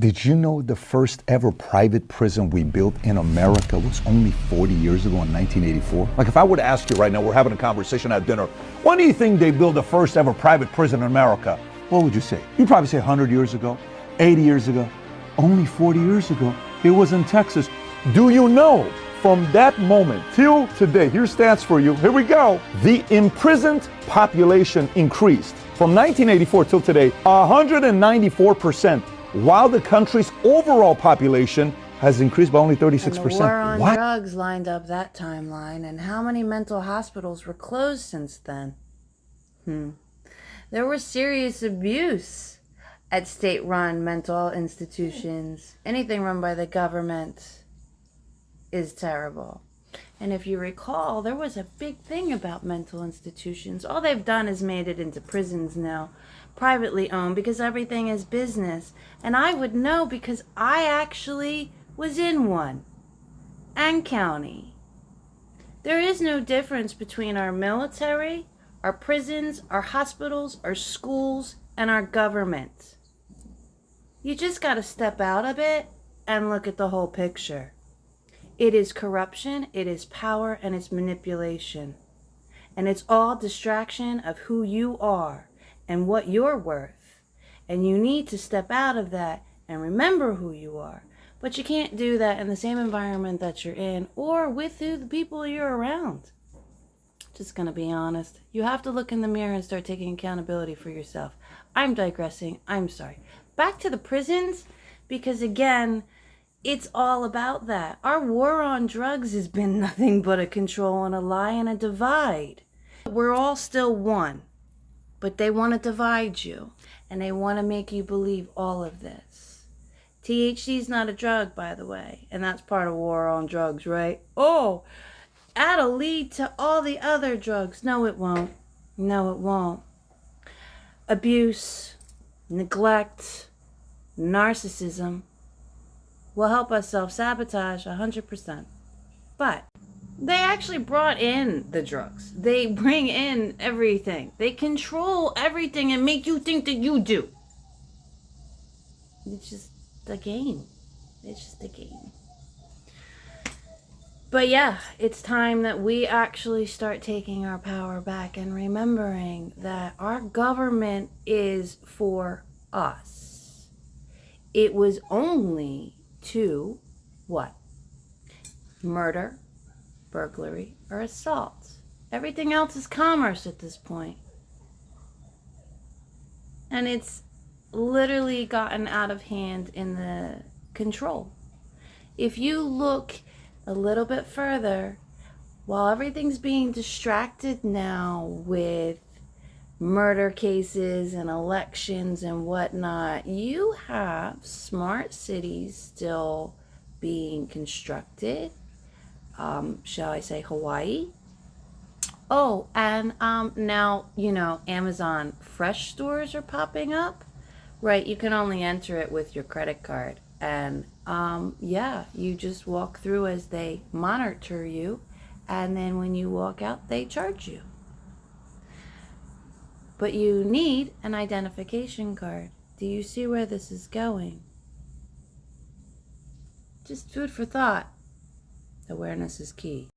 Did you know the first ever private prison we built in America was only 40 years ago in 1984? Like, if I were to ask you right now, we're having a conversation at dinner, when do you think they built the first ever private prison in America? What would you say? You'd probably say 100 years ago, 80 years ago. Only 40 years ago, it was in Texas. Do you know, from that moment till today, here's stats for you, here we go, the imprisoned population increased from 1984 till today, 194%. While the country's overall population has increased by only 36%. And the war on drugs lined up that timeline, and how many mental hospitals were closed since then? There was serious abuse at state-run mental institutions. Anything run by the government is terrible. And if you recall, there was a big thing about mental institutions. All they've done is made it into prisons now, privately owned, because everything is business. And I would know because I actually was in one, and county. There is no difference between our military, our prisons, our hospitals, our schools, and our government. You just got to step out of it and look at the whole picture. It is corruption, it is power, and it's manipulation. And it's all distraction of who you are and what you're worth. And you need to step out of that and remember who you are. But you can't do that in the same environment that you're in or with the people you're around. Just gonna be honest. You have to look in the mirror and start taking accountability for yourself. I'm digressing. I'm sorry. Back to the prisons, because again, it's all about that. Our war on drugs has been nothing but a control and a lie and a divide. We're all still one, but they want to divide you, and they want to make you believe all of this. THC is not a drug, by the way, and that's part of war on drugs, right? Oh, that'll lead to all the other drugs. No, it won't. No, it won't. Abuse, neglect, narcissism will help us self-sabotage 100%. But they actually brought in the drugs. They bring in everything. They control everything and make you think that you do. It's just a game. It's just a game. But yeah, it's time that we actually start taking our power back and remembering that our government is for us. It was only to what? Murder, burglary, or assault. Everything else is commerce at this point. And it's literally gotten out of hand in the control. If you look a little bit further, while everything's being distracted now with murder cases and elections and whatnot, you have smart cities still being constructed. Shall I say Hawaii? Oh, and now, Amazon Fresh stores are popping up. Right, you can only enter it with your credit card. And you just walk through as they monitor you. And then when you walk out, they charge you. But you need an identification card. Do you see where this is going? Just food for thought. Awareness is key.